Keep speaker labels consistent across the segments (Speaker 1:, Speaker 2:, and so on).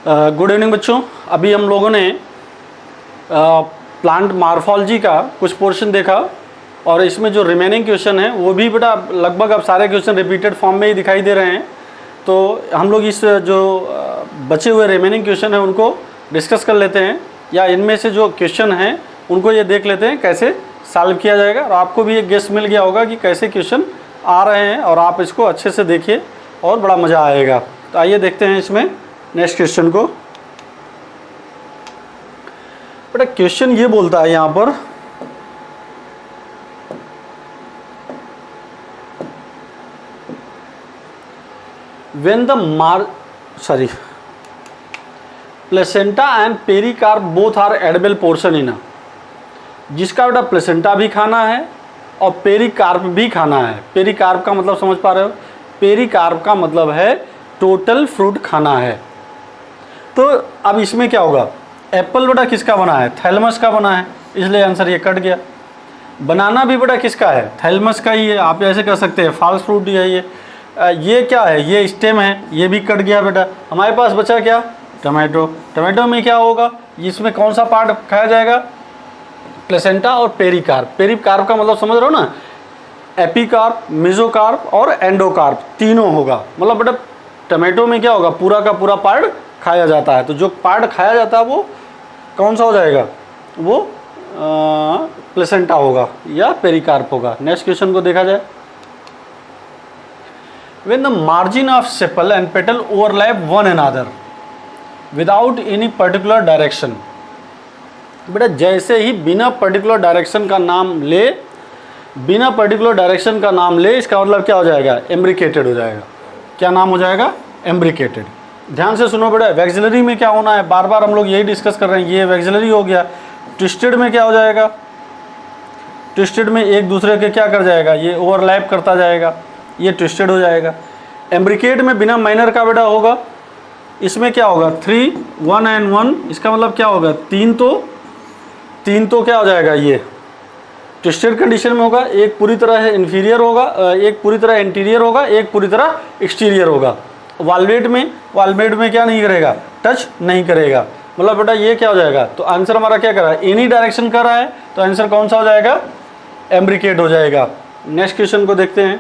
Speaker 1: Good evening बच्चों। अभी हम लोगों ने प्लांट मार्फोलॉजी का कुछ पोर्शन देखा और इसमें जो रिमेनिंग क्वेश्चन है वो भी बेटा लगभग अब सारे क्वेश्चन रिपीटेड फॉर्म में ही दिखाई दे रहे हैं। तो हम लोग इस जो बचे हुए रिमेनिंग क्वेश्चन हैं उनको डिस्कस कर लेते हैं, या इनमें से जो क्वेश्चन हैं उनको ये देख लेते हैं कैसे सॉल्व किया जाएगा। और आपको भी एक गेस मिल गया होगा कि कैसे क्वेश्चन आ रहे हैं और आप इसको अच्छे से देखिए और बड़ा मज़ा आएगा। तो आइए देखते हैं इसमें नेक्स्ट क्वेश्चन को। बेटा क्वेश्चन ये बोलता है यहाँ पर, when the placenta and pericarp both are edible portion in a, जिसका बेटा प्लेसेंटा भी खाना है और पेरिकार्प भी खाना है। पेरिकार्प का मतलब समझ पा रहे हो? पेरिकार्प का मतलब है टोटल फ्रूट खाना है। तो अब इसमें क्या होगा, एप्पल बेटा किसका बना है? थैलमस का बना है, इसलिए आंसर ये कट गया। बनाना भी बेटा किसका है? थैलमस का ही है। आप ऐसे कर सकते हैं फॉल्स फ्रूट ही है ये क्या है? ये स्टेम है, ये भी कट गया बेटा। हमारे पास बचा क्या? टमाटो। टमाटो में क्या होगा? इसमें कौन सा पार्ट खाया जाएगा? प्लेसेंटा और पेरिकार्प। पेरिकार्प का मतलब समझ रहे हो ना? एपिकार्प, मेसोकार्प और एंडोकार्प तीनों होगा। मतलब बेटा टमाटो में क्या होगा? पूरा का पूरा पार्ट खाया जाता है। तो जो पार्ट खाया जाता है वो कौन सा हो जाएगा? वो प्लेसेंटा होगा या पेरिकार्प होगा। नेक्स्ट क्वेश्चन को देखा जाए। When the margin of sepal and petal overlap one another without any particular direction, बेटा जैसे ही बिना पर्टिकुलर डायरेक्शन का नाम ले, बिना पर्टिकुलर डायरेक्शन का नाम ले, इसका मतलब क्या हो जाएगा? एम्ब्रिकेटेड हो जाएगा। क्या नाम हो जाएगा? एम्ब्रिकेटेड। ध्यान से सुनो बेटा, वैक्सिलरी में क्या होना है? बार बार हम लोग यही डिस्कस कर रहे हैं। ये वैक्सिलरी हो गया। ट्विस्टेड में क्या हो जाएगा? ट्विस्टेड में एक दूसरे के क्या कर जाएगा? ये ओवरलैप करता जाएगा, ये ट्विस्टेड हो जाएगा। एम्ब्रिकेट में बिना माइनर का बेटा होगा। इसमें क्या होगा? 3, 1 and 1। इसका मतलब क्या होगा? तीन तो क्या हो जाएगा? ये ट्विस्टेड कंडीशन में होगा। एक पूरी तरह है इन्फीरियर होगा, एक पूरी तरह इंटीरियर होगा, एक पूरी तरह एक्सटीरियर होगा। वालवेट में क्या नहीं करेगा? टच नहीं करेगा। मतलब बेटा ये क्या हो जाएगा? तो आंसर हमारा क्या कर रहा है? एनी डायरेक्शन कर रहा है, तो आंसर कौन सा हो जाएगा? एम्ब्रिकेट हो जाएगा। नेक्स्ट क्वेश्चन को देखते हैं।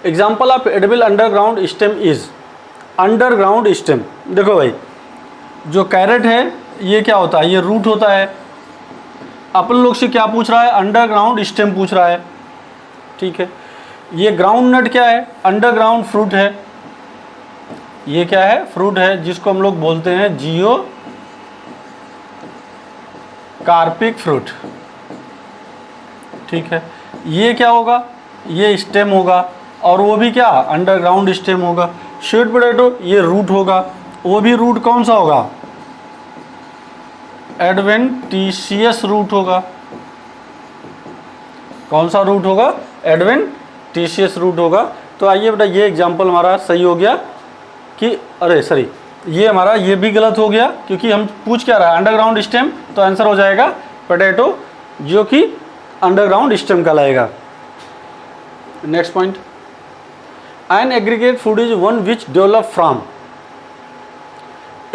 Speaker 1: Example of edible underground stem is. Underground stem, देखो भाई जो कैरेट है ये क्या होता है? ये रूट होता है। अपन लोग से क्या पूछ रहा है? अंडरग्राउंड स्टेम पूछ रहा है। ठीक है। ये ग्राउंड नट क्या है? अंडरग्राउंड फ्रूट है। ये क्या है? फ्रूट है, जिसको हम लोग बोलते हैं जियो कार्पिक फ्रूट। ठीक है। ये क्या होगा? ये स्टेम होगा, और वो भी क्या? अंडरग्राउंड स्टेम होगा। स्वीट पोटैटो ये रूट होगा, वो भी रूट कौन सा होगा? एडवेंटिशियस रूट होगा। कौन सा रूट होगा? एडवेंटिशियस रूट होगा। तो आइए बेटा ये एग्जांपल हमारा सही हो गया कि अरे सॉरी, ये हमारा ये भी गलत हो गया, क्योंकि हम पूछ क्या रहा है? Underground stem. तो आंसर हो जाएगा पोटैटो, जो कि अंडरग्राउंड स्टेम कहलाएगा। Next point, an aggregate food is one which develop from.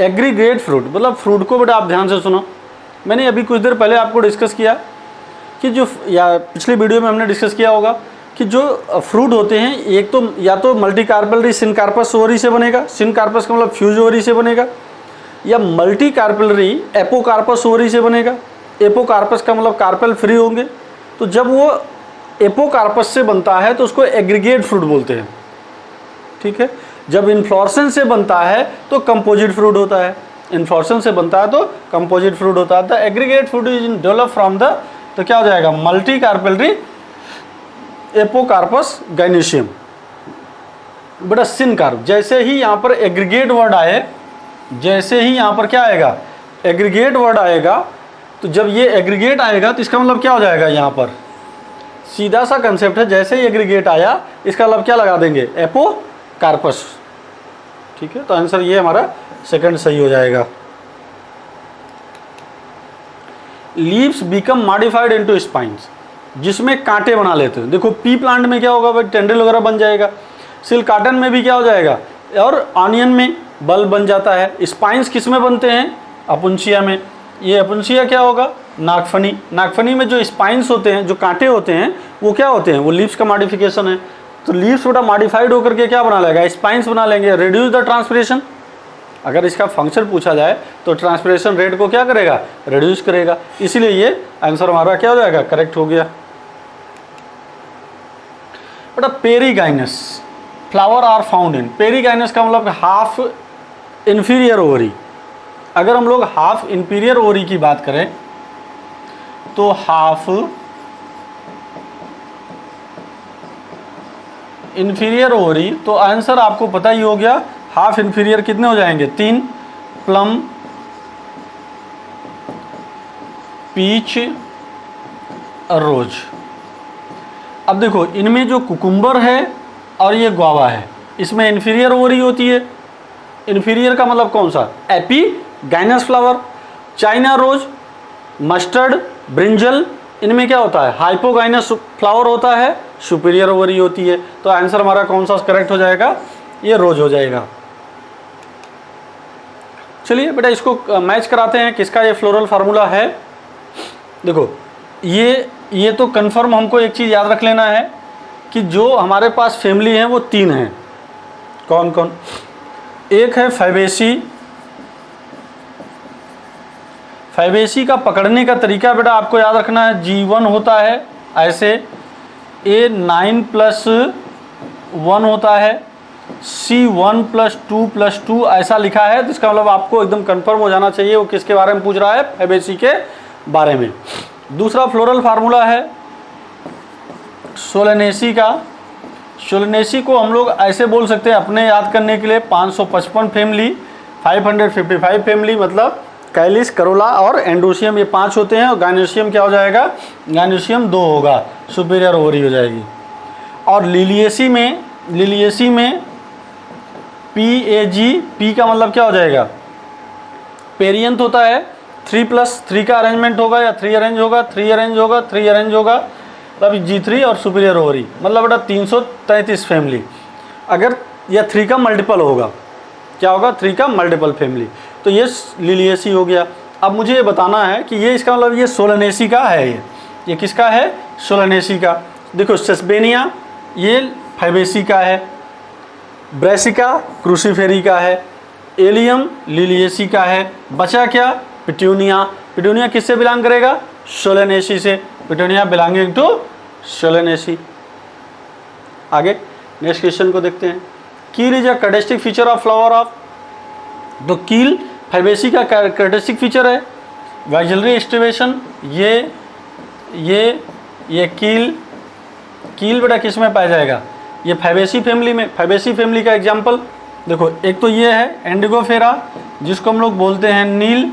Speaker 1: Aggregate fruit मतलब फ्रूट को बेटा आप ध्यान से सुनो। मैंने अभी कुछ देर पहले आपको डिस्कस किया कि जो, या पिछली वीडियो में हमने डिस्कस किया होगा कि जो फ्रूट होते हैं एक तो या तो मल्टी कार्पेलरी सिनकार्पस ओवरी से बनेगा। सिनकार्पस का मतलब फ्यूज ओवरी से बनेगा, या मल्टी कार्पेलरी एपोकार्पस ओवरी से बनेगा। एपोकार्पस का मतलब कार्पेल फ्री होंगे। तो जब वो एपोकार्पस से बनता है तो उसको एग्रीगेट फ्रूट बोलते हैं। ठीक है। जब इन्फ्लोरेसेंस से बनता है तो कंपोजिट फ्रूट होता है। इन्फ्लोरेसेंस से बनता है तो कंपोजिट फ्रूट होता है। The aggregate fruit is develop from the, तो क्या हो जाएगा? Multi carpellary apocarpous gynoecium. बेटा सिनकार्प, जैसे ही यहाँ पर एग्रीगेट वर्ड आए, जैसे ही यहाँ पर क्या आएगा? एग्रीगेट वर्ड आएगा, तो जब ये एग्रीगेट आएगा तो इसका मतलब क्या हो जाएगा? यहाँ पर सीधा सा कंसेप्ट है, जैसे ही एग्रीगेट आया इसका मतलब क्या लगा देंगे? एपोकार्पस। ठीक है। तो आंसर ये हमारा सेकंड सही हो जाएगा। Leaves become modified into spines, जिसमें कांटे बना लेते हैं। देखो पी प्लांट में क्या होगा भाई? टेंड्रिल वगैरह बन जाएगा। सिल्क कॉटन में भी क्या हो जाएगा? और ऑनियन में बल्ब बन जाता है। स्पाइंस किस में बनते हैं? अपुंसिया में। ये अपुंसिया क्या होगा? नागफनी। नागफनी में जो स्पाइंस होते हैं, जो कांटे होते हैं, वो क्या होते हैं? वो लीव्स का मॉडिफिकेशन है। तो लीव्स थोड़ा मॉडिफाइड होकर के क्या बना लेगा? स्पाइंस बना लेंगे। Reduce the transpiration. अगर इसका फंक्शन पूछा जाए तो ट्रांसपिरेशन रेट को क्या करेगा? रिड्यूस करेगा। इसीलिए ये आंसर हमारा क्या हो जाएगा? करेक्ट हो गया। बेटा perigynous flower are found in. Perigynous का मतलब हाफ इन्फीरियर ओवरी। अगर हम लोग हाफ इंफीरियर ओवरी की बात करें तो हाफ इंफीरियर ओवरी, तो आंसर आपको पता ही हो गया। हाफ इंफीरियर कितने हो जाएंगे? 3। प्लम, पीच और रोज। अब देखो इनमें जो कुकुम्बर है और ये गुआवा है, इसमें इंफीरियर ओवरी होती है। इंफीरियर का मतलब कौन सा? Epigynous flower. China rose, mustard, brinjal, इनमें क्या होता है? हाइपोगाइनस फ्लावर होता है, सुपीरियर ओवरी होती है। तो आंसर हमारा कौन सा करेक्ट हो जाएगा? ये रोज हो जाएगा। चलिए बेटा इसको मैच कराते हैं। किसका ये फ्लोरल फार्मूला है? देखो ये तो कंफर्म हमको एक चीज़ याद रख लेना है कि जो हमारे पास फैमिली है वो 3 हैं। कौन कौन? एक है फैबेसी। फैबेसी का पकड़ने का तरीका बेटा आपको याद रखना है। G1 होता है ऐसे, A9 + 1 होता है, C1 + 2 + 2 ऐसा लिखा है। तो इसका मतलब आपको एकदम कंफर्म हो जाना चाहिए वो किसके बारे में पूछ रहा है? फैबेसी के बारे में। दूसरा फ्लोरल फार्मूला है सोलेनेसी का। सोलेनेसी को हम लोग ऐसे बोल सकते हैं अपने याद करने के लिए, 555 फैमिली, 555 फैमिली, मतलब कैलिस, करोला और एंडोसियम, ये 5 होते हैं। और गायनोसियम क्या हो जाएगा? गायनोसियम 2 होगा, सुपीरियर ओवरी हो जाएगी। और लिलिएसी में PAG, P का मतलब क्या हो जाएगा? पेरियंथ होता है। 3+3 का अरेंजमेंट होगा या 3 अरेंज होगा, 3 अरेंज होगा, 3 अरेंज होगा, तब G3 और सुपीरियर ओवरी, मतलब बेटा 333 फैमिली। अगर यह 3 का मल्टीपल होगा, क्या होगा? 3 का मल्टीपल फैमिली। तो ये लिलिएसी हो गया। अब मुझे ये बताना है कि ये इसका मतलब ये सोलेनेसी का है। ये किसका है? सोलेनेसी का। देखो सेस्बेनिया ये फैबेसी का है, ब्रेसिका क्रूसीफेरी का है, एलियम लिलिएसी का है। बचा क्या? पिट्यूनिया। पिट्यूनिया किससे बिलोंग करेगा? सोलेनेसी से। Petunia belonging to Solanaceae. आगे नेक्स्ट क्वेश्चन को देखते हैं। Keel is a characteristic feature of flower of. तो कील फैबेसी का कैरेक्टरिस्टिक फीचर है। वैक्सिलरी एस्टिवेशन, ये कील बेटा किस में पाया जाएगा? ये फैबेसी फैमिली में। फैबेसी फैमिली का एग्जाम्पल देखो, एक तो ये है एंडिगोफेरा, जिसको हम लोग बोलते हैं नील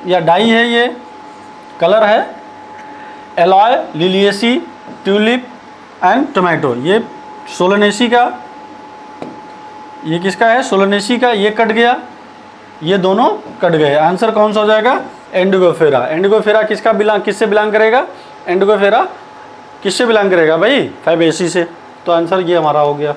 Speaker 1: या डाई है, ये कलर है। Alloy, Liliaceae, tulip and tomato, ये सोलेनेसी का। ये किसका है? सोलेनेसी का। ये कट गया, ये दोनों कट गए। आंसर कौन सा हो जाएगा? एंडिगोफेरा। एंडिगोफेरा किससे बिलोंग करेगा? एंडिगोफेरा किससे बिलोंग करेगा भाई? फैबेसी से। तो आंसर ये हमारा हो गया।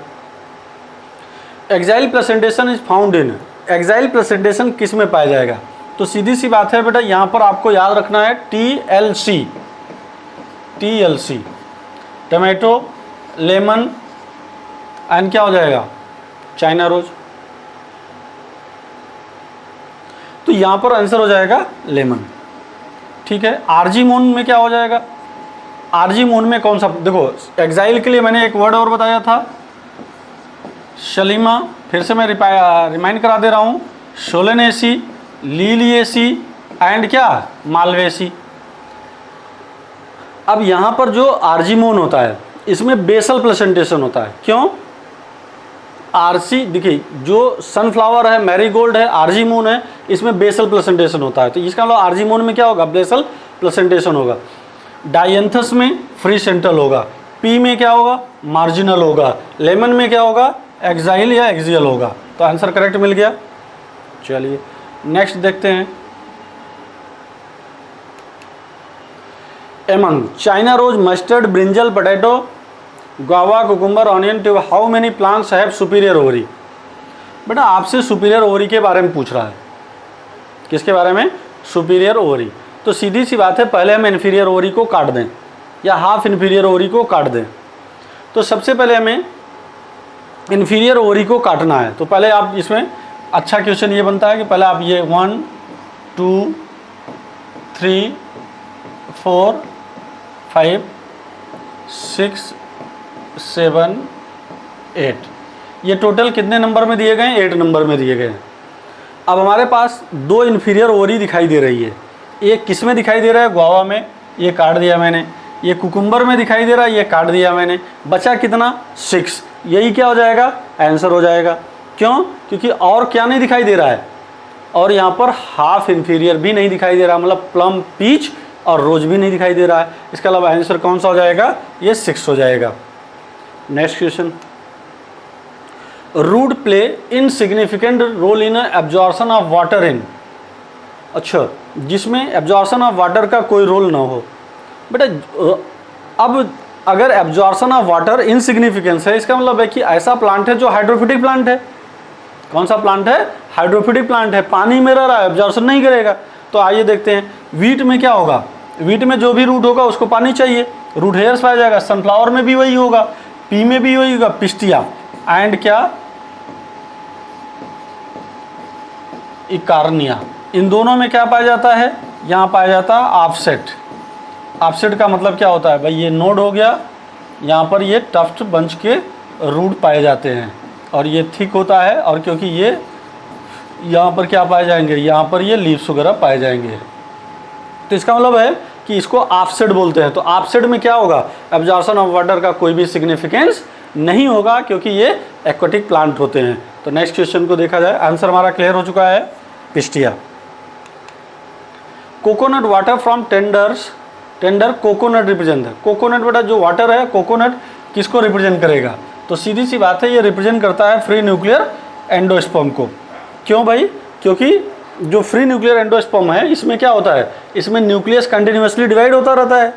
Speaker 1: Exile placentation is found in. Exile placentation किस में पाया जाएगा? तो सीधी सी बात है बेटा, यहाँ पर आपको याद रखना है TLC, टमाटो, लेमन एंड क्या हो जाएगा? China rose. तो यहाँ पर आंसर हो जाएगा लेमन। ठीक है। आरजी मून में क्या हो जाएगा? आरजी मून में कौन सा? देखो एक्साइल के लिए मैंने एक वर्ड और बताया था, शलीमा। फिर से मैं रिमाइंड करा दे रहा हूँ, सोलेनेसी, लिलिएसी एंड क्या? मालवेसी। अब यहाँ पर जो आर्जीमोन होता है इसमें बेसल प्लेसेंटेशन होता है। क्यों? आरसी देखिए, जो सनफ्लावर है, मैरीगोल्ड है, आर्जीमोन है, इसमें बेसल प्लेसेंटेशन होता है। तो इसका मतलब आर्जीमोन में क्या होगा? बेसल प्लेसेंटेशन होगा। डायंथस में फ्री सेंट्रल होगा। पी में क्या होगा? मार्जिनल होगा। लेमन में क्या होगा? एक्साइल या एक्सियल होगा। तो आंसर करेक्ट मिल गया। चलिए नेक्स्ट देखते हैं। Among China rose, mustard, brinjal, potato, guava, cucumber, onion, tube, how many plants have superior ovary? बेटा आपसे सुपीरियर ओवरी के बारे में पूछ रहा है। किसके बारे में? Superior ovary. तो सीधी सी बात है, पहले हम इन्फीरियर ओवरी को काट दें या हाफ इन्फीरियर ओवरी को काट दें। तो सबसे पहले हमें इन्फीरियर ओवरी को काटना है। तो पहले आप इसमें अच्छा क्वेश्चन ये बनता है कि पहले आप ये 1 2 3 4 5 6 7 8 ये टोटल कितने नंबर में दिए गए हैं? 8 नंबर में दिए गए हैं। अब हमारे पास 2 इन्फीरियर ओवरी दिखाई दे रही है। एक किस में दिखाई दे रहा है? गुआवा में, ये काट दिया मैंने। ये कुकुम्बर में दिखाई दे रहा है, ये काट दिया मैंने। बचा कितना? 6। यही क्या हो जाएगा? आंसर हो जाएगा। क्यों? क्योंकि और क्या नहीं दिखाई दे रहा है, और यहाँ पर हाफ इन्फीरियर भी नहीं दिखाई दे रहा, मतलब प्लम, पीच और रोज भी नहीं दिखाई दे रहा है। इसके अलावा आंसर कौन सा हो जाएगा? ये 6 हो जाएगा। Next question, root play insignificant role in absorption of water in. अच्छा, जिसमें एब्जॉर्प्शन ऑफ वाटर का कोई रोल ना हो। बेटा अब अगर एब्जॉर्प्शन ऑफ वाटर इनसिग्निफिकेंस है, इसका मतलब है कि ऐसा प्लांट है जो हाइड्रोफिटिक प्लांट है। कौन सा प्लांट है? हाइड्रोफिटिक प्लांट है, पानी में रह रहा है, एब्जॉर्प्शन नहीं करेगा। तो आइए देखते हैं वीट में क्या होगा। वीट में जो भी रूट होगा उसको पानी चाहिए, रूट हेयर्स पाया जाएगा। सनफ्लावर में भी वही होगा, पी में भी वही होगा, पिस्टिया एंड क्या, इकार्निया। इन दोनों में क्या पाया जाता है? यहाँ पाया जाता है ऑफसेट। ऑफसेट का मतलब क्या होता है भाई? ये नोड हो गया, यहाँ पर ये टफ्ट बंच के रूट पाए जाते हैं और ये थिक होता है, और क्योंकि ये यहाँ पर क्या पाए जाएंगे? यहाँ पर ये लीव्स वगैरह पाए जाएंगे। तो इसका मतलब है कि इसको ऑफसेट बोलते हैं। तो ऑफसेट में क्या होगा? एब्जॉर्प्शन ऑफ वाटर का कोई भी सिग्निफिकेंस नहीं होगा, क्योंकि ये एक्वाटिक प्लांट होते हैं। तो नेक्स्ट क्वेश्चन को देखा जाए। आंसर हमारा क्लियर हो चुका है, pistia. Coconut water from tender coconut represent है। कोकोनट बेटा जो वाटर है, कोकोनट किसको रिप्रेजेंट करेगा? तो सीधी सी बात है, ये रिप्रेजेंट करता है फ्री न्यूक्लियर एंडोस्पर्म को। क्यों भाई? क्योंकि जो फ्री न्यूक्लियर एंडोस्पर्म है, इसमें क्या होता है? इसमें न्यूक्लियस कंटिन्यूसली डिवाइड होता रहता है,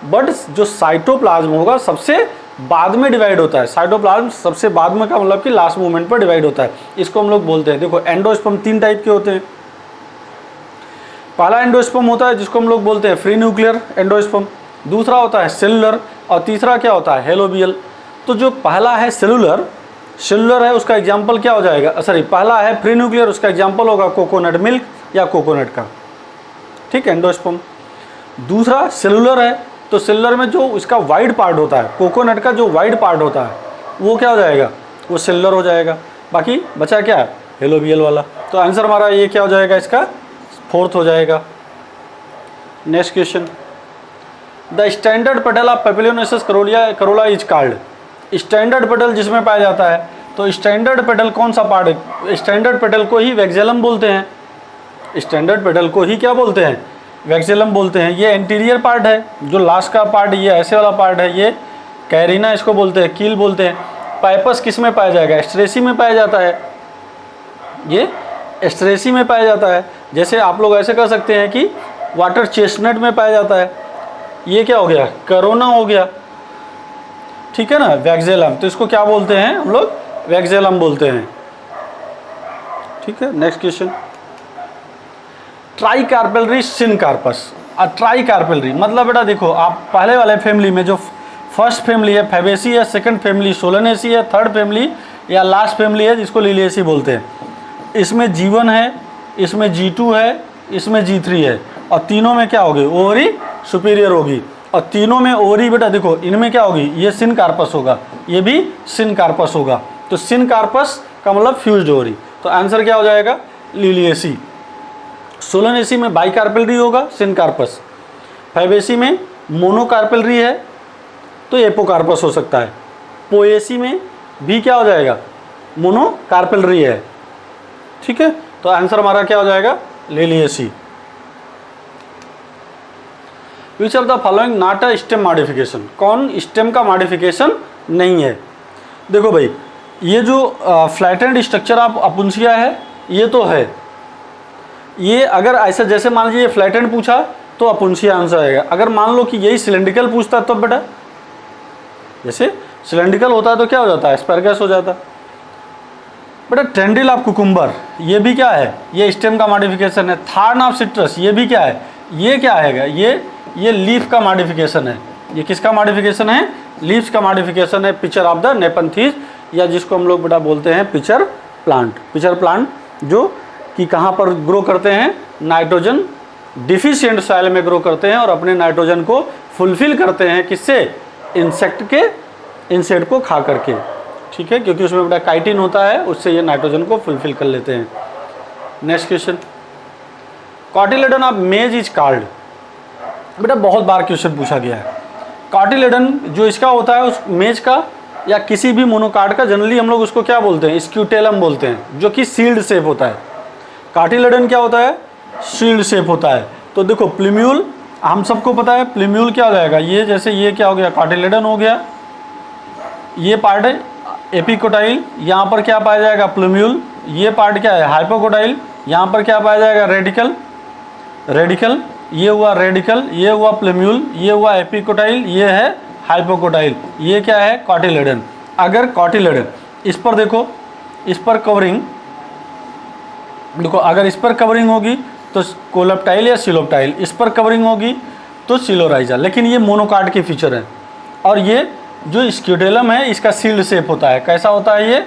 Speaker 1: बट जो साइटोप्लाज्म होगा सबसे बाद में डिवाइड होता है। साइटोप्लाज्म सबसे बाद में का मतलब कि लास्ट मोमेंट पर डिवाइड होता है। इसको हम लोग बोलते हैं, देखो एंडोस्पर्म 3 टाइप के होते हैं। पहला एंडोस्पर्म होता है जिसको हम लोग बोलते हैं फ्री न्यूक्लियर एंडोस्पर्म, दूसरा होता है सेलुलर, और तीसरा क्या होता है? हेलोबियल। तो जो पहला है सेलुलर है, उसका एग्जाम्पल क्या हो जाएगा? सॉरी, पहला है फ्री न्यूक्लियर, उसका एग्जाम्पल होगा कोकोनट मिल्क या कोकोनट का, ठीक है, एंडोस्पर्म। दूसरा सेलुलर है, तो सेलुलर में जो इसका वाइड पार्ट होता है, कोकोनट का जो वाइड पार्ट होता है, वो क्या हो जाएगा? वो सेलुलर हो जाएगा। बाकी बचा क्या? हेलोबियल वाला। तो आंसर हमारा ये क्या हो जाएगा? इसका 4th हो जाएगा। Next question, the standard petal of papilionaceous corolla is called. Standard petal जिसमें पाया जाता है, तो स्टैंडर्ड पेटल कौन सा पार्ट है? स्टैंडर्ड पेटल को ही वैक्सेलम बोलते हैं। स्टैंडर्ड पेटल को ही क्या बोलते हैं? वैक्सेलम बोलते हैं। ये एंटीरियर पार्ट है, जो लास्ट का पार्ट, ये ऐसे वाला पार्ट है, ये कैरिना इसको बोलते हैं, कील बोलते हैं। पाइपस किस में पाया जाएगा? एस्ट्रेसी में पाया जाता है। ये एस्ट्रेसी में पाया जाता है। जैसे आप लोग ऐसे कर सकते हैं कि वाटर चेस्टनट में पाया जाता है। ये क्या हो गया? करोना हो गया, ठीक है ना, वैक्सेलम। तो इसको क्या बोलते हैं हम लोग? वैक्सेलम बोलते हैं, ठीक है। Next question, try carpellary syncarpous. Try carpellary मतलब बेटा देखो, आप पहले वाले फैमिली में जो फर्स्ट फैमिली है फैबेसी है, सेकंड फैमिली सोलेनेसी है, थर्ड फैमिली या लास्ट फैमिली है जिसको लिलिएसी बोलते हैं, इसमें G1 है, इसमें G2 है, इसमें G3 है, और तीनों में क्या होगी? ओवरी सुपीरियर होगी। और तीनों में ओवरी बेटा देखो, इनमें क्या होगी? ये सिनकार्पस होगा, ये भी सिनकार्पस होगा। तो सिनकार्पस का मतलब फ्यूज्ड ओवरी। तो आंसर क्या हो जाएगा? लिलिएसी। सोलेनेसी में बाइकार्पेलरी होगा, सिनकार्पस। फैबेसी में मोनोकार्पेलरी है, तो एपोकार्पस हो सकता है। पोएसी में भी क्या हो जाएगा? मोनोकार्पेलरी है, ठीक है। तो आंसर हमारा क्या हो जाएगा? Liliaceae. Which of the following not a stem modification. कौन स्टेम का मॉडिफिकेशन नहीं है? देखो भाई, ये जो फ्लैटेंड स्ट्रक्चर ऑफ अपुंसिया है, ये तो है। ये अगर ऐसा जैसे मान लीजिए फ्लैटेंड पूछा तो अपुंसिया आंसर आएगा। अगर मान लो कि यही सिलेंड्रिकल पूछता तो बेटा, जैसे सिलेंड्रिकल होता है तो क्या हो जाता है? एस्पैरगस हो जाता। बेटा टेंड्रिल ऑफ कुकुम्बर ये भी क्या है, ये स्टेम का मॉडिफिकेशन है। थार्न ऑफ सिट्रस ये भी क्या है, ये क्या है, ये लीफ का मॉडिफिकेशन है। ये किसका मॉडिफिकेशन है, लीव्स का मॉडिफिकेशन है। पिक्चर ऑफ द नेपंथीज या जिसको हम लोग बेटा बोलते हैं पिक्चर प्लांट। पिक्चर प्लांट जो कि कहाँ पर ग्रो करते हैं, नाइट्रोजन डिफिशिएंट सॉइल में ग्रो करते हैं और अपने नाइट्रोजन को फुलफिल करते हैं किससे, इंसेक्ट को खा करके, ठीक है, क्योंकि उसमें बेटा काइटिन होता है, उससे ये नाइट्रोजन को फुलफिल कर लेते हैं। नेक्स्ट क्वेश्चन, कॉटिलेडन ऑफ मेज इज कॉल्ड। बेटा बहुत बार क्वेश्चन पूछा गया है। कॉटिलेडन जो इसका होता है, उस मेज का या किसी भी मोनोकार्ड का, जनरली हम लोग उसको क्या बोलते हैं, स्क्यूटेलम बोलते हैं, जो कि सील्ड शेप होता है। कॉटिलेडन क्या होता है, शील्ड शेप होता है। तो देखो प्लूम्यूल हम सबको पता है, प्लूम्यूल क्या हो जाएगा, ये जैसे ये क्या हो गया, कॉटिलेडन हो गया, ये पार्ट है एपिकोटाइल, यहाँ पर क्या पाया जाएगा, प्लूम्यूल, ये पार्ट क्या है, हाइपोकोटाइल, यहाँ पर क्या पाया जाएगा, रेडिकल, ये हुआ रेडिकल, ये हुआ प्लूम्यूल, ये हुआ एपिकोटाइल, ये है हाइपोकोटाइल, ये क्या है, कॉटिलेडन। अगर कॉटिलेडन इस पर देखो, इस पर कवरिंग देखो, अगर इस पर कवरिंग होगी तो कोलेप्टाइल या सिलोप्टाइल, इस पर कवरिंग होगी तो सिलोराइजा। लेकिन ये मोनोकार्ड के फीचर हैं। और ये जो स्क्यूटेलम है इसका सील्ड शेप होता है। कैसा होता है, ये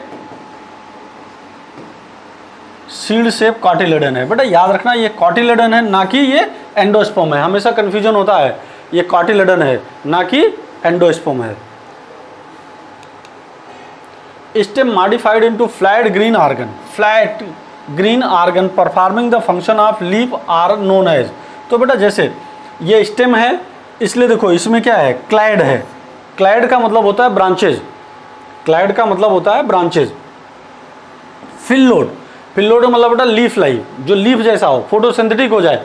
Speaker 1: सील्ड शेप कॉटिलेडन है। बेटा याद रखना ये कॉटिलेडन है, ना कि ये एंडोस्पर्म है। हमेशा कंफ्यूजन होता है, ये कॉटिलेडन है ना कि एंडोस्पर्म है। Stem modified into flat green organ performing the function of leaf are known as. तो बेटा जैसे ये स्टेम है, इसलिए देखो इसमें क्या है, क्लाइड है। क्लाइड का मतलब होता है ब्रांचेज, क्लाइड का मतलब होता है ब्रांचेज। फिल्लोड का मतलब बेटा लीफ लाइव, जो लीफ जैसा हो, फोटोसिंथेटिक हो जाए,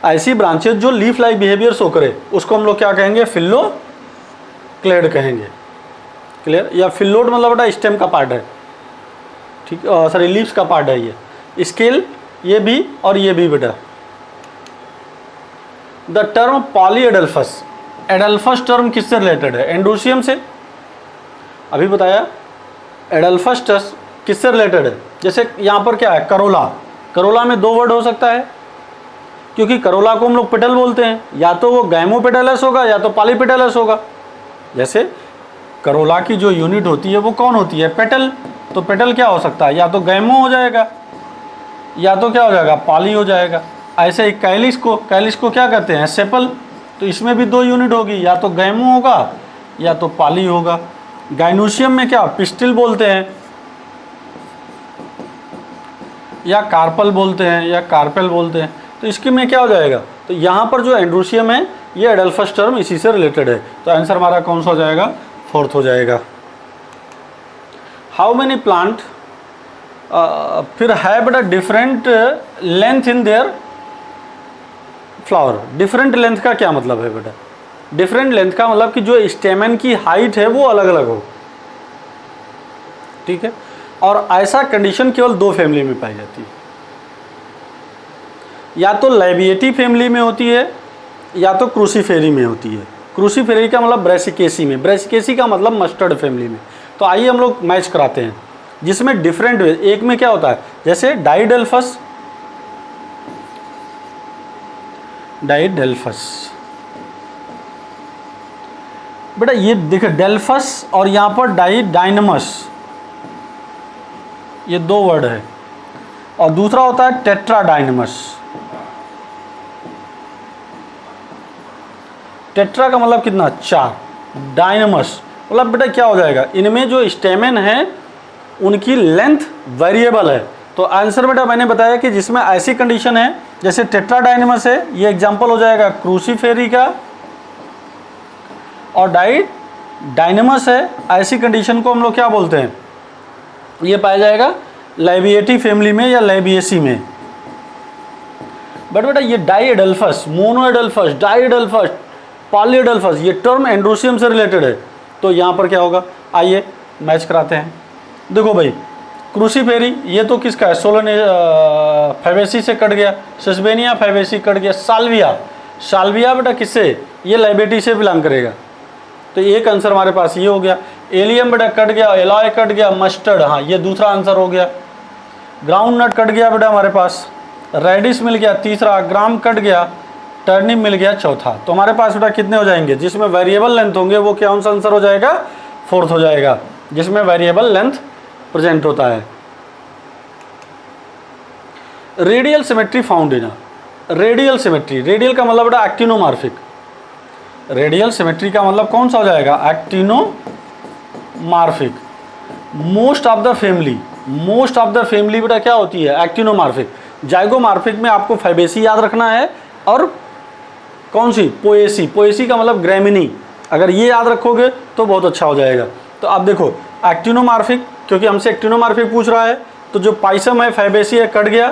Speaker 1: ऐसी ब्रांचेज जो लीफ लाइव बिहेवियर शो करे, उसको हम लोग क्या कहेंगे, फिल्लो क्लेड कहेंगे। क्लियर। या फिल्लोड मतलब बेटा स्टेम का पार्ट है, ठीक, सॉरी लीव्स का पार्ट है ये। स्केल ये भी और ये भी बेटा। The term polyadelphous, adelphous term किससे रिलेटेड है, एंडोसियम से। अभी बताया एडल्फस टर्म किससे रिलेटेड है। जैसे यहाँ पर क्या है, करोला में दो वर्ड हो सकता है, क्योंकि करोला को हम लोग पेटल बोलते हैं, या तो वो गैमोपेटलस होगा या तो पॉलीपेटलस होगा। जैसे करोला की जो यूनिट होती है वो कौन होती है, पेटल। तो पेटल क्या हो सकता है, या तो गैमो हो जाएगा या तो क्या हो जाएगा, पॉली हो जाएगा। ऐसे ही कैलिस को क्या कहते हैं, सेपल। तो इसमें भी दो यूनिट होगी, या तो गैमो होगा या तो पॉली होगा। गाइनोसियम में क्या पिस्टिल बोलते हैं या कार्पल बोलते हैं या कार्पेल बोलते हैं। तो इसके में क्या हो जाएगा, तो यहाँ पर जो एंड्रोसियम है ये एडल्फस टर्म इसी से रिलेटेड है। तो आंसर हमारा कौन सा हो जाएगा, फोर्थ हो जाएगा। हाउ मेनी प्लांट फिर है बेटा different length in their flower. Different length का क्या मतलब है बेटा, डिफरेंट लेंथ का मतलब कि जो स्टेमन की हाइट है वो अलग अलग हो, ठीक है। और ऐसा कंडीशन केवल दो फैमिली में पाई जाती है, या तो लैबिएटी फैमिली में होती है या तो क्रूसीफेरी में होती है। क्रूसीफेरी का मतलब ब्रेसिकेसी में, ब्रेसिकेसी का मतलब मस्टर्ड फैमिली में। तो आइए हम लोग मैच कराते हैं, जिसमें डिफरेंट एक में क्या होता है, जैसे डाइडेल्फस, बेटा ये देखिए डेल्फस और यहाँ पर डाइनमस, ये दो वर्ड है। और दूसरा होता है टेट्राडाइनमस। टेट्रा का मतलब कितना, चार। डाइनमस मतलब बेटा क्या हो जाएगा, इनमें जो स्टेमेन है उनकी लेंथ वेरिएबल है। तो आंसर बेटा मैंने बताया कि जिसमें ऐसी कंडीशन है, जैसे टेट्राडाइनमस है, ये एग्जांपल हो जाएगा क्रूसीफेरी का। और डाइनमस है, ऐसी कंडीशन को हम लोग क्या बोलते हैं, ये पाया जाएगा लैबिएटी फैमिली में या लैबिएसी में। बट बेटा ये डाइएडल्फस, मोनोएडल्फस, डाइएडल्फस, पॉलीएडल्फस, ये टर्म एंड्रोसियम से रिलेटेड है। तो यहाँ पर क्या होगा, आइए मैच कराते हैं। देखो भाई क्रूसीफेरी ये तो किसका है, फैबेसी से कट गया, सिस्बेनिया फैबेसी कट गया। साल्विया बेटा किससे, ये लैबिएटी से बिलोंग करेगा। तो एक आंसर हमारे पास ये हो गया। एलियम बेटा कट गया, एलॉय कट गया, मस्टर्ड, हाँ ये दूसरा आंसर हो गया। ग्राउंड नट कट गया बेटा हमारे पास, रेडिश मिल गया तीसरा, ग्राम कट गया, टर्निप मिल गया चौथा। तो हमारे पास बेटा कितने हो जाएंगे, जिसमें वेरिएबल लेंथ होंगे वो कौन सा आंसर हो जाएगा, फोर्थ हो जाएगा, जिसमें वेरिएबल लेंथ प्रेजेंट होता है। Radial symmetry found in, radial symmetry, radial का मतलब बेटा एक्टिनोमार्फिक, रेडियल सिमेट्री का मतलब कौन सा हो जाएगा, actinomorphic. Most of the family, most of the family बेटा क्या होती है, एक्टिनोमार्फिक। जाइगोमार्फिक में आपको फैबेसी याद रखना है, और कौन सी, पोएसी, पोएसी का मतलब ग्रेमिनी, अगर ये याद रखोगे तो बहुत अच्छा हो जाएगा। तो आप देखो एक्टिनोमार्फिक, क्योंकि हमसे एक्टिनोमार्फिक पूछ रहा है, तो जो पाइसम है फैबेसी है कट गया,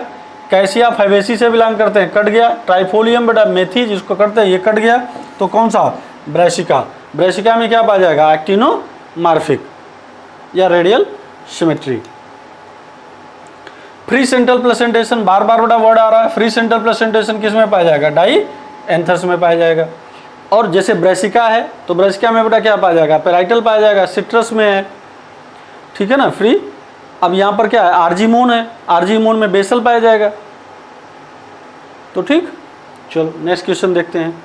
Speaker 1: कैसिया फैबेसी से बिलोंग करते हैं कट गया, ट्राइफोलियम बेटा मेथी जिसको करते हैं ये कट गया, तो कौन सा, ब्रेसिका, ब्रेसिका में क्या पाया जाएगा, एक्टिनोमार्फिक या radial symmetry. Free central placentation, बार बार बेटा वर्ड आ रहा है, फ्री सेंट्रल प्लेसेंटेशन किस में पाया जाएगा, डाई एंथर्स में पाया जाएगा। और जैसे ब्रेसिका है तो ब्रेसिका में बेटा क्या पाया जाएगा, पेराइटल पाया जाएगा, सिट्रस में है, ठीक है ना, फ्री। अब यहाँ पर क्या है, आर्जीमोन है, आर्जीमोन में बेसल पाया जाएगा। तो ठीक, चलो नेक्स्ट क्वेश्चन देखते हैं।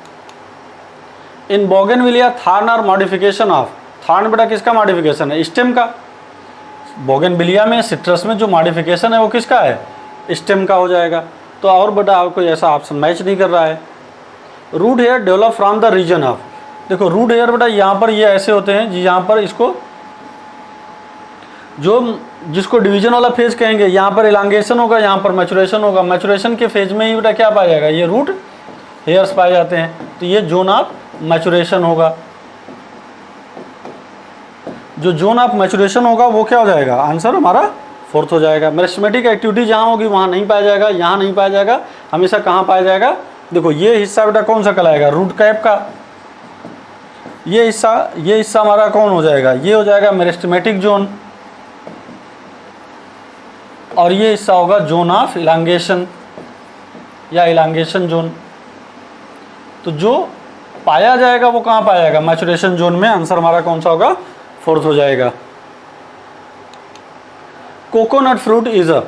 Speaker 1: इन बोगनविलिया थार्न आर मॉडिफिकेशन ऑफ, थार्न बेटा किसका मॉडिफिकेशन है, स्टेम का। बोगनविलिया में सिट्रस में जो मॉडिफिकेशन है वो किसका है, स्टेम का हो जाएगा। तो और बेटा आपको ऐसा ऑप्शन मैच नहीं कर रहा है। Root hair develop from the region of, देखो रूट हेयर बेटा यहाँ पर ये ऐसे होते हैं जी, यहाँ पर इसको जो जिसको डिवीजन वाला फेज कहेंगे, यहाँ पर इलांगेशन होगा, यहाँ पर मैचुरेशन होगा, मैचुरेशन के फेज में ही बेटा क्या पाया जाएगा, ये रूट हेयर्स पाए जाते हैं। तो ये जोन ऑफ मैचुरेशन होगा, जो जोन ऑफ मैचुरेशन होगा वो क्या हो जाएगा, आंसर हमारा फोर्थ हो जाएगा। मेरिस्टेमेटिक एक्टिविटी जहाँ होगी वहाँ नहीं पाया जाएगा, यहाँ नहीं पाया जाएगा, हमेशा कहाँ पाया जाएगा, देखो ये हिस्सा बेटा कौन सा कहलाएगा, रूट कैप का। ये हिस्सा हमारा कौन हो जाएगा, ये हो जाएगा मेरिस्टेमेटिक जोन, और ये हिस्सा होगा जोन ऑफ इलांगेशन या इलांगेशन जोन। तो जो पाया जाएगा वो कहाँ पाया जाएगा, मैचुरेशन जोन में, आंसर हमारा कौन सा होगा, फोर्थ हो जाएगा। कोकोनट फ्रूट इज अ,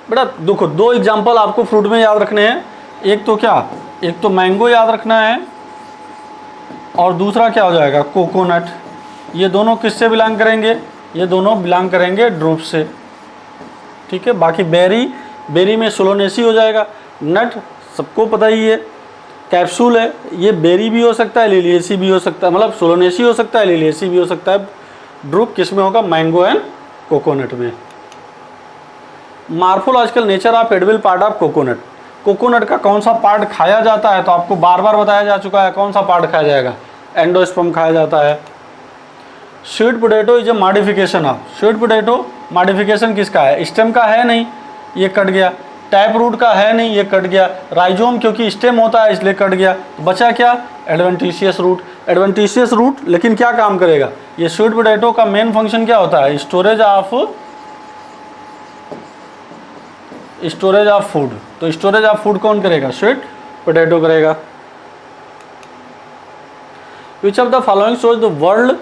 Speaker 1: बेटा देखो दो एग्जांपल आपको फ्रूट में याद रखने हैं, एक तो क्या, एक तो मैंगो याद रखना है, और दूसरा क्या हो जाएगा, कोकोनट। ये दोनों किससे बिलोंग करेंगे, ये दोनों बिलोंग करेंगे ड्रूप से, ठीक है। बाकी बेरी, बेरी में सोलोनेसी हो जाएगा, नट सबको पता ही है, कैप्सूल है, ये बेरी भी हो सकता है, लिलिएसी भी हो सकता है, मतलब सोलोनेसी हो सकता है, लिलिएसी भी हो सकता है। ड्रूप किस में होगा, मैंगो एंड कोकोनट में। Morphological nature of edible part of coconut, coconut का कौन सा पार्ट खाया जाता है, तो आपको बार बार बताया जा चुका है कौन सा पार्ट खाया जाएगा, एंडोस्पर्म खाया जाता है। Sweet potato is a modification of, sweet potato modification किसका है, स्टेम का है नहीं, ये कट गया। टैप रूट का है नहीं, ये कट गया। राइजोम क्योंकि स्टेम होता है इसलिए कट गया। तो बचा क्या, एडवेंटिशियस रूट, एडवेंटिशियस रूट, लेकिन क्या काम करेगा, ये स्वीट पोटैटो का मेन फंक्शन क्या होता है, स्टोरेज ऑफ फूड। तो स्टोरेज ऑफ फूड कौन करेगा, स्वीट पोटैटो करेगा। Which of the following shows the world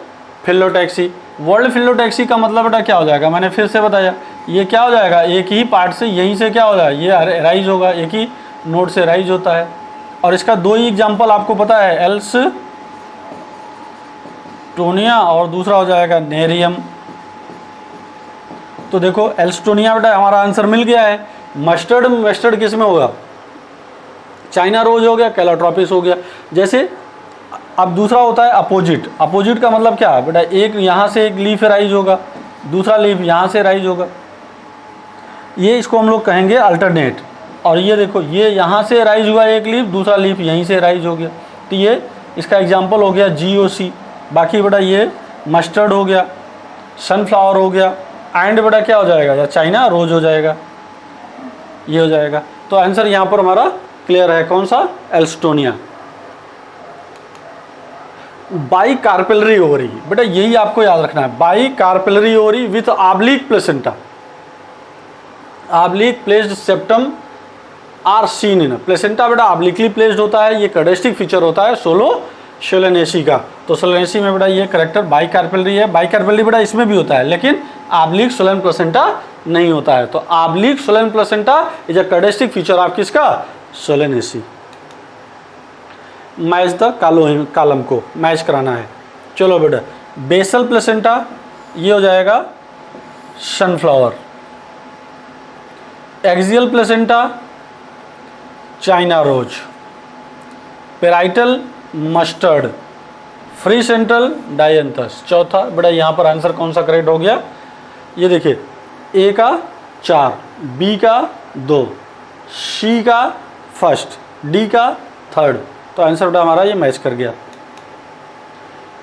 Speaker 1: phyllotaxy, world phyllotaxy का मतलब बेटा क्या हो जाएगा, मैंने फिर से बताया, ये क्या हो जाएगा, एक ही पार्ट से यहीं से क्या हो जाएगा, ये राइज होगा, एक ही नोड से राइज होता है। और इसका दो ही एग्जांपल आपको पता है, एल्स्टोनिया और दूसरा हो जाएगा नेरियम। तो देखो एल्स्टोनिया बेटा हमारा आंसर मिल गया है। मस्टर्ड, मस्टर्ड किस में होगा, चाइना रोज हो गया, कैलोट्रोपिस हो गया। जैसे अब दूसरा होता है अपोजिट, अपोजिट का मतलब क्या है बेटा, एक यहाँ से एक लीफ राइज होगा, दूसरा लीफ यहाँ से राइज होगा, ये इसको हम लोग कहेंगे अल्टरनेट। और ये देखो ये यहाँ से राइज हुआ एक लीफ, दूसरा लीफ यहीं से राइज हो गया, तो ये इसका एग्जांपल हो गया GOC। बाकी बेटा ये मस्टर्ड हो गया, सनफ्लावर हो गया, एंड बेटा क्या हो जाएगा, या चाइना रोज हो जाएगा, ये हो जाएगा। तो आंसर यहाँ पर हमारा क्लियर है, कौन सा, एल्स्टोनिया। बाई कार्पेलरी ओवरी, बेटा यही आपको याद रखना है, bicarpellary ovary with oblique placenta, oblique placed septum are seen in, placenta बेटा ऑब्लिकली प्लेस्ड होता है, ये कैरेक्टरिस्टिक फीचर होता है सोलो सोलेनेसी का। तो सोलेनेसी में बेटा ये करेक्टर बाइकार्पेलरी है। बाइकार्पेलरी बेटा इसमें भी होता है, लेकिन ऑब्लिक सोलेन प्लेसेंटा नहीं होता है। तो oblique swollen placenta is a characteristic feature of किसका? सोलेनेसी। मैच द कॉलम को मैच कराना है। चलो बेटा, बेसल प्लेसेंटा ये हो जाएगा sunflower, axial placenta China rose, parietal mustard, free central dianthus. चौथा बेटा यहाँ पर आंसर कौन सा करेक्ट हो गया? ये देखिए, ए का 4, बी का 2, सी का फर्स्ट, डी का थर्ड। तो आंसर बेटा हमारा ये मैच कर गया।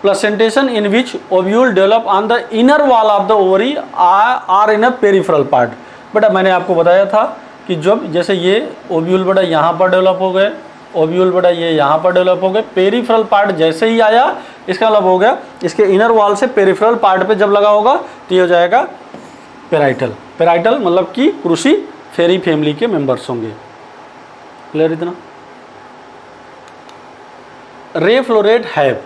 Speaker 1: Placentation in which ovule develop on the inner wall of the ovary are in a peripheral part. बेटा मैंने आपको बताया था कि जब जैसे ये ओव्यूल बेटा यहाँ पर डेवलप हो गए, ओव्यूल बेटा ये यहाँ पर डेवलप हो गए, पेरिफेरल पार्ट जैसे ही आया इसका मतलब हो गया इसके इनर वॉल से पेरिफेरल पार्ट पे जब लगा होगा तो ये हो जाएगा पेराइटल। पेराइटल मतलब कि क्रूसी फेरी फैमिली के मेंबर्स होंगे। क्लियर इतना? रे फ्लोरेट हैव,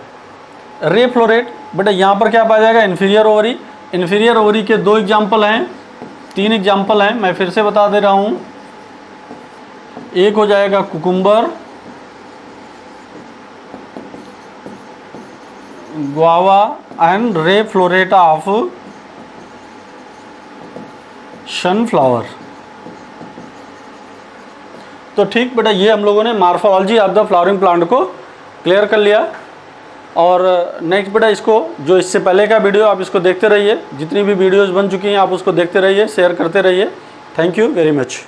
Speaker 1: रे फ्लोरेट बेटा यहाँ पर क्या पाया जाएगा? Inferior ovary. इन्फीरियर ओवरी के 2 एग्जाम्पल हैं, 3 एग्जाम्पल हैं, मैं फिर से बता दे रहा हूँ। एक हो जाएगा कुकुम्बर, गुआवा एंड रे फ्लोरेटा ऑफ सनफ्लावर। तो ठीक बेटा, ये हम लोगों ने morphology of the flowering plant को क्लियर कर लिया। और नेक्स्ट बेटा इसको जो इससे पहले का वीडियो आप इसको देखते रहिए, जितनी भी वीडियोस बन चुकी हैं आप उसको देखते रहिए, शेयर करते रहिए। Thank you very much.